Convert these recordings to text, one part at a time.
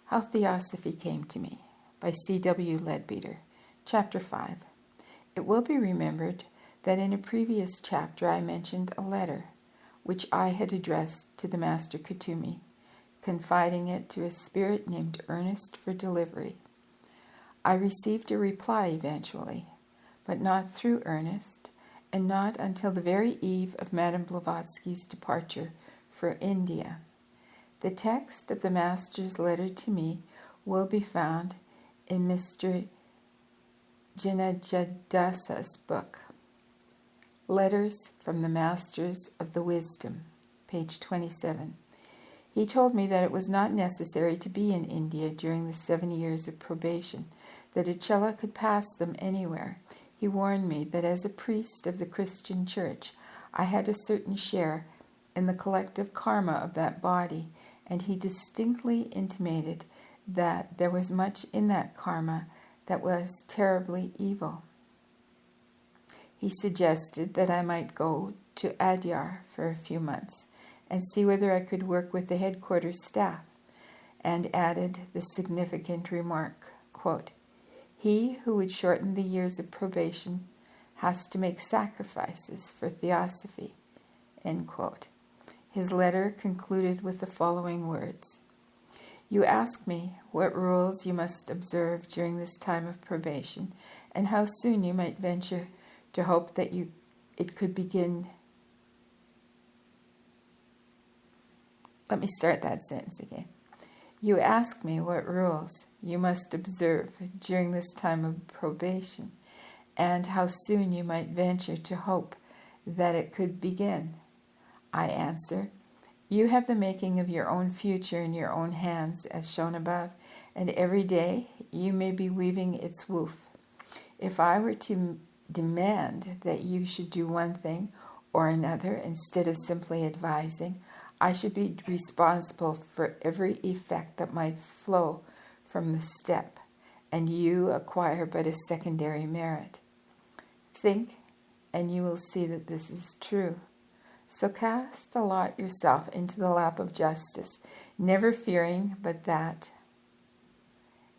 How Theosophy Came to Me by C.W. Leadbeater, Chapter 5. It will be remembered that in a previous chapter I mentioned a letter which I had addressed to the Master Kutumi, confiding it to a spirit named Ernest for delivery. I received a reply eventually, but not through Ernest, and not until the very eve of Madame Blavatsky's departure for India. The text of the Master's letter to me will be found in Mr. Jinajadasa's book, Letters from the Masters of the Wisdom, page 27. He told me that it was not necessary to be in India during the 7 years of probation, that a cella could pass them anywhere. He warned me that as a priest of the Christian Church, I had a certain share in the collective karma of that body, and he distinctly intimated that there was much in that karma that was terribly evil. He suggested that I might go to Adyar for a few months and see whether I could work with the headquarters staff, and added the significant remark, quote, "He who would shorten the years of probation has to make sacrifices for theosophy," end quote. His letter concluded with the following words: "You ask me what rules you must observe during this time of probation, and how soon you might venture to hope that it could begin." Let me start that sentence again. You ask me what rules you must observe during this time of probation, and how soon you might venture to hope that it could begin. I answer, you have the making of your own future in your own hands, as shown above, and every day you may be weaving its woof. If I were to demand that you should do one thing or another instead of simply advising, I should be responsible for every effect that might flow from the step, and you acquire but a secondary merit. Think, and you will see that this is true. So cast the lot yourself into the lap of justice, never fearing but that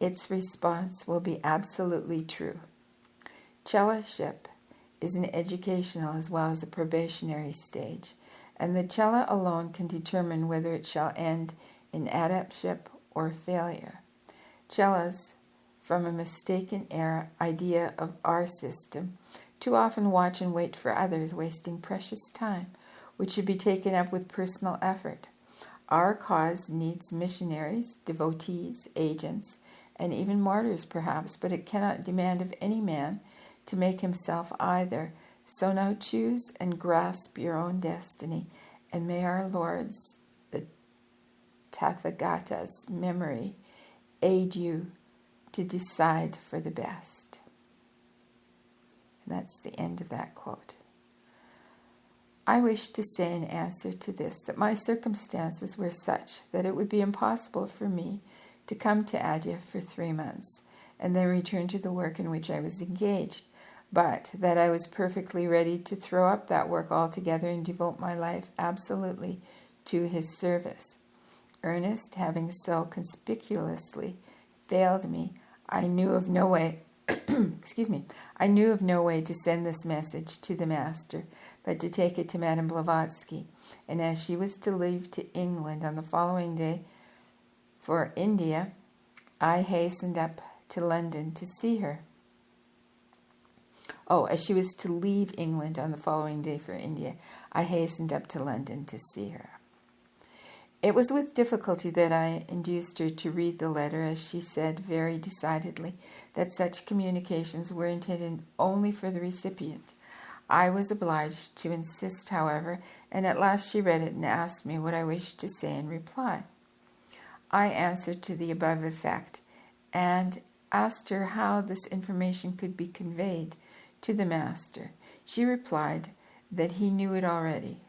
its response will be absolutely true. Cellaship is an educational as well as a probationary stage, and the cella alone can determine whether it shall end in adeptship or failure. Cellas, from a mistaken idea of our system, too often watch and wait for others, wasting precious time, which should be taken up with personal effort. Our cause needs missionaries, devotees, agents, and even martyrs perhaps, but it cannot demand of any man to make himself either. So now choose and grasp your own destiny, and may our Lord's, the Tathagata's memory, aid you to decide for the best. And that's the end of that quote. I wish to say in answer to this that my circumstances were such that it would be impossible for me to come to Adyar for 3 months and then return to the work in which I was engaged, but that I was perfectly ready to throw up that work altogether and devote my life absolutely to his service. Ernest having so conspicuously failed me, I knew of no way I knew of no way to send this message to the Master, but to take it to Madame Blavatsky, and as she was to leave to England on the following day for India, I hastened up to London to see her. As she was to leave England on the following day for India, I hastened up to London to see her. It was with difficulty that I induced her to read the letter, as she said very decidedly that such communications were intended only for the recipient. I was obliged to insist, however, and at last she read it and asked me what I wished to say in reply. I answered to the above effect, and asked her how this information could be conveyed to the Master. She replied that he knew it already,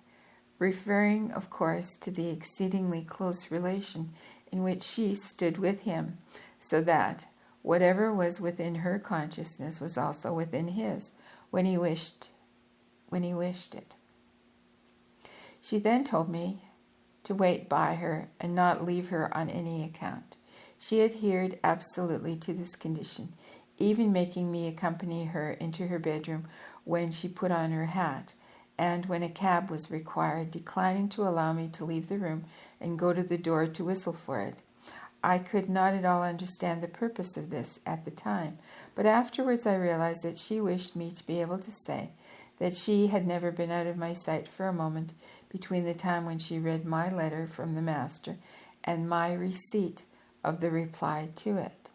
referring, of course, to the exceedingly close relation in which she stood with him, so that whatever was within her consciousness was also within his when he wished it. She then told me to wait by her and not leave her on any account. She adhered absolutely to this condition, even making me accompany her into her bedroom when she put on her hat, and when a cab was required, declining to allow me to leave the room and go to the door to whistle for it. I could not at all understand the purpose of this at the time, but afterwards I realized that she wished me to be able to say that she had never been out of my sight for a moment between the time when she read my letter from the master and my receipt of the reply to it.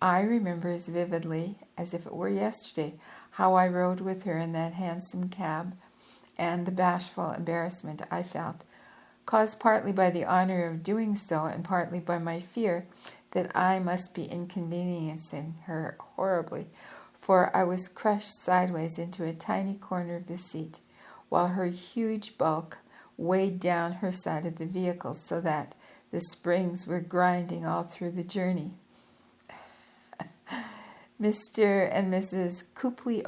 I remember as vividly as if it were yesterday how I rode with her in that hansom cab, and the bashful embarrassment I felt, caused partly by the honor of doing so and partly by my fear that I must be inconveniencing her horribly, for I was crushed sideways into a tiny corner of the seat, while her huge bulk weighed down her side of the vehicle so that the springs were grinding all through the journey. Mr. and Mrs. Cooper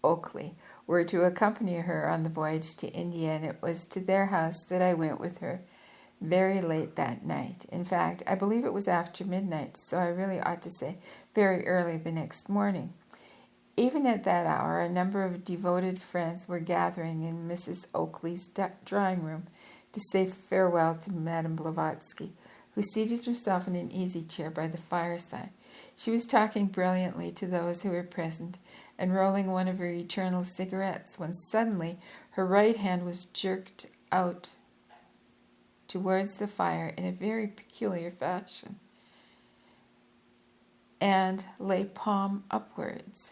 Oakley were to accompany her on the voyage to India, and it was to their house that I went with her very late that night. In fact, I believe it was after midnight, so I really ought to say very early the next morning. Even at that hour, a number of devoted friends were gathering in Mrs. Oakley's drawing room to say farewell to Madame Blavatsky, who seated herself in an easy chair by the fireside. She was talking brilliantly to those who were present and rolling one of her eternal cigarettes, when suddenly her right hand was jerked out towards the fire in a very peculiar fashion and lay palm upwards.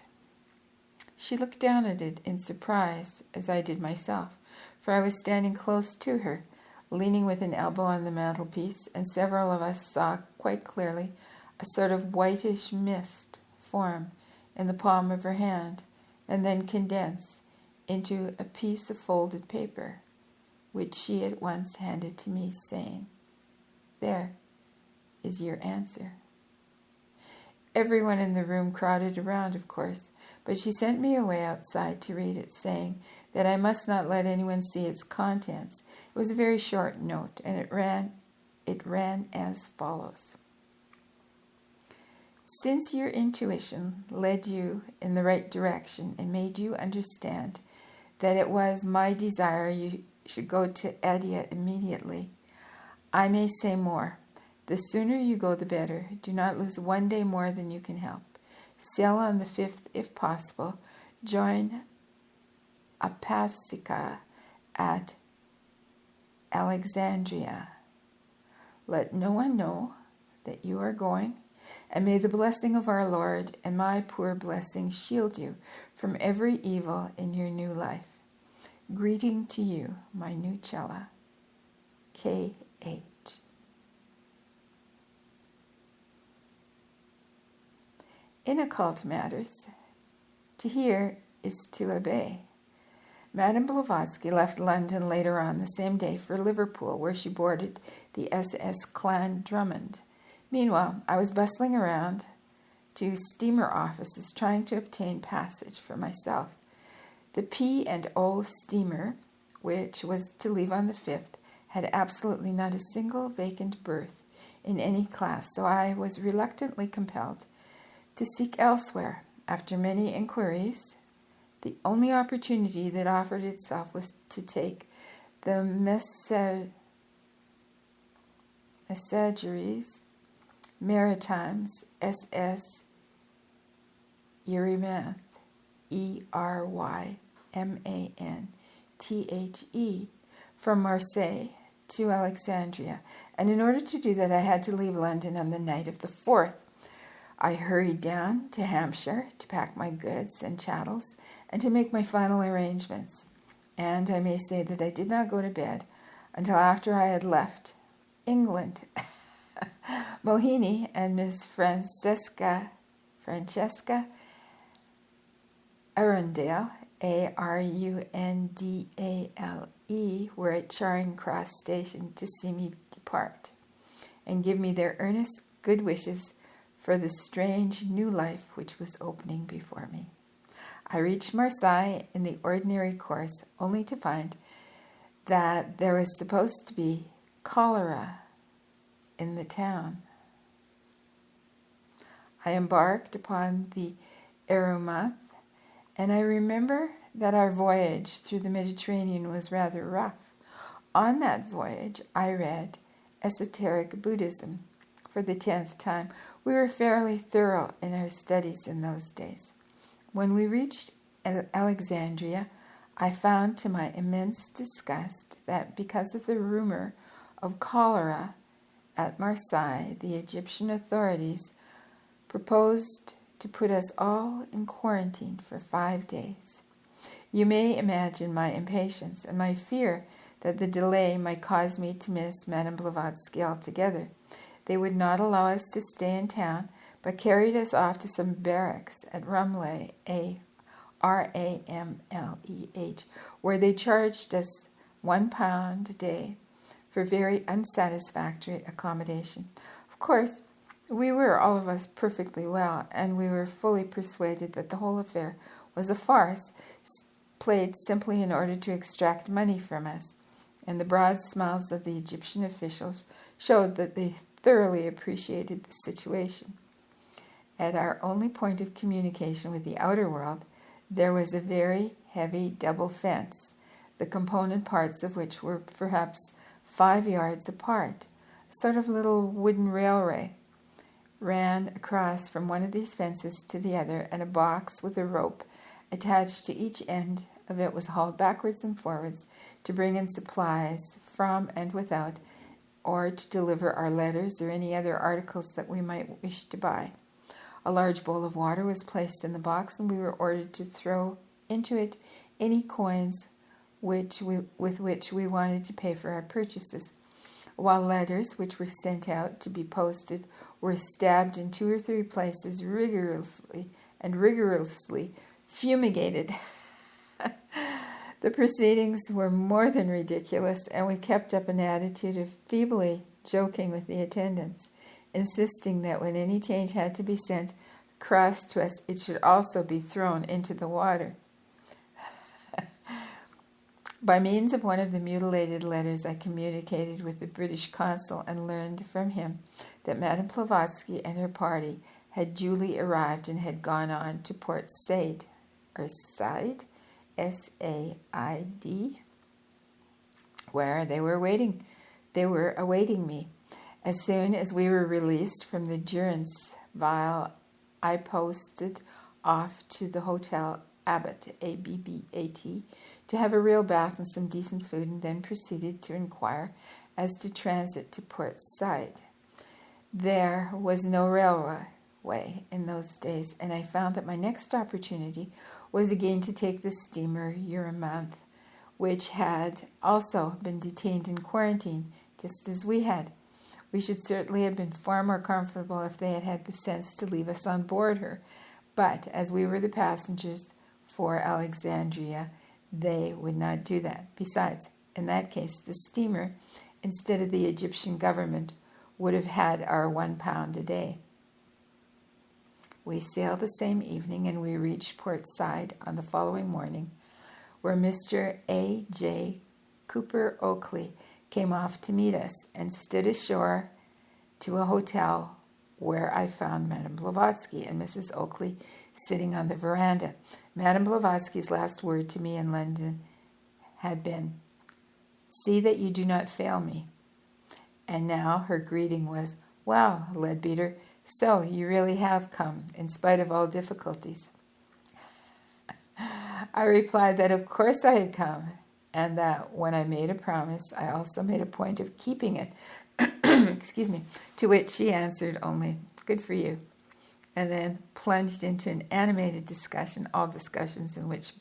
She looked down at it in surprise, as I did myself, for I was standing close to her, leaning with an elbow on the mantelpiece, and several of us saw quite clearly a sort of whitish mist form in the palm of her hand, and then condense into a piece of folded paper, which she at once handed to me, saying, "There is your answer." Everyone in the room crowded around, of course, but she sent me away outside to read it, saying that I must not let anyone see its contents. It was a very short note, and it ran as follows. Since your intuition led you in the right direction and made you understand that it was my desire you should go to Adia immediately, I may say more. The sooner you go, the better. Do not lose one day more than you can help. Sail on the 5th, if possible. Join a Pasika at Alexandria. Let no one know that you are going, and may the blessing of our Lord and my poor blessing shield you from every evil in your new life. Greeting to you, my new Cella, K.H. In occult matters, to hear is to obey. Madame Blavatsky left London later on the same day for Liverpool, where she boarded the SS Clan Drummond. Meanwhile, I was bustling around to steamer offices trying to obtain passage for myself. The P&O steamer, which was to leave on the 5th, had absolutely not a single vacant berth in any class, so I was reluctantly compelled to seek elsewhere. After many inquiries, the only opportunity that offered itself was to take the Messageries Maritimes SS Eurymanthe, Erymanthhe, from Marseille to Alexandria, and in order to do that I had to leave London on the night of the 4th. I hurried down to Hampshire to pack my goods and chattels and to make my final arrangements. And I may say that I did not go to bed until after I had left England. Mohini and Miss Francesca Arundale, Arundale, were at Charing Cross Station to see me depart and give me their earnest good wishes for the strange new life which was opening before me. I reached Marseille in the ordinary course, only to find that there was supposed to be cholera in the town. I embarked upon the Aeromonth, and I remember that our voyage through the Mediterranean was rather rough. On that voyage, I read Esoteric Buddhism for the 10th time. We were fairly thorough in our studies in those days. When we reached Alexandria, I found to my immense disgust that because of the rumor of cholera at Marseille, the Egyptian authorities proposed to put us all in quarantine for 5 days. You may imagine my impatience and my fear that the delay might cause me to miss Madame Blavatsky altogether. They would not allow us to stay in town, but carried us off to some barracks at Ramleh, Ramleh, where they charged us £1 a day for very unsatisfactory accommodation. Of course, we were all of us perfectly well, and we were fully persuaded that the whole affair was a farce, played simply in order to extract money from us, and the broad smiles of the Egyptian officials showed that they thoroughly appreciated the situation. At our only point of communication with the outer world, there was a very heavy double fence, the component parts of which were perhaps 5 yards apart. A sort of little wooden railway ran across from one of these fences to the other, and a box with a rope attached to each end of it was hauled backwards and forwards to bring in supplies from and without, or to deliver our letters or any other articles that we might wish to buy. A large bowl of water was placed in the box, and we were ordered to throw into it any coins with which we wanted to pay for our purchases, while letters which were sent out to be posted were stabbed in 2 or 3 places rigorously fumigated. The proceedings were more than ridiculous, and we kept up an attitude of feebly joking with the attendants, insisting that when any change had to be sent across to us, it should also be thrown into the water. By means of one of the mutilated letters, I communicated with the British consul and learned from him that Madame Blavatsky and her party had duly arrived and had gone on to Port Said, or Said, S-A-I-D, where they were awaiting me. As soon as we were released from the durance vile, I posted off to the Hotel Abbott, A-B-B-A-T, to have a real bath and some decent food, and then proceeded to inquire as to transit to Port Said. There was no railway in those days, and I found that my next opportunity was again to take the steamer Aeromonth, which had also been detained in quarantine, just as we had. We should certainly have been far more comfortable if they had had the sense to leave us on board her, but as we were the passengers for Alexandria, they would not do that. Besides, in that case, the steamer, instead of the Egyptian government, would have had our £1 a day. We sailed the same evening, and we reached Port Said on the following morning, where Mr. A.J. Cooper Oakley came off to meet us and stood ashore to a hotel where I found Madame Blavatsky and Mrs. Oakley sitting on the veranda. Madame Blavatsky's last word to me in London had been, "See that you do not fail me." And now her greeting was, "Well, Leadbeater, so you really have come, in spite of all difficulties." I replied that of course I had come, and that when I made a promise, I also made a point of keeping it. Excuse me. To which she answered only, "Good for you," and then plunged into an animated discussion. All discussions in which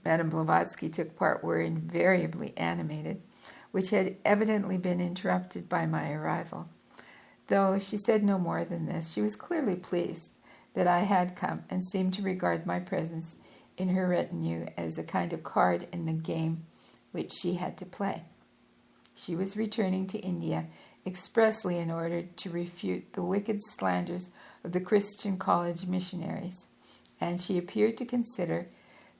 Madame Blavatsky took part were invariably animated, which had evidently been interrupted by my arrival. Though she said no more than this, she was clearly pleased that I had come, and seemed to regard my presence in her retinue as a kind of card in the game which she had to play. She was returning to India expressly in order to refute the wicked slanders of the Christian college missionaries, and she appeared to consider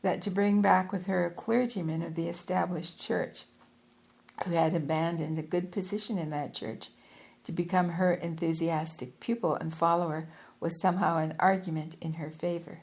that to bring back with her a clergyman of the established church who had abandoned a good position in that church to become her enthusiastic pupil and follower, was somehow an argument in her favor.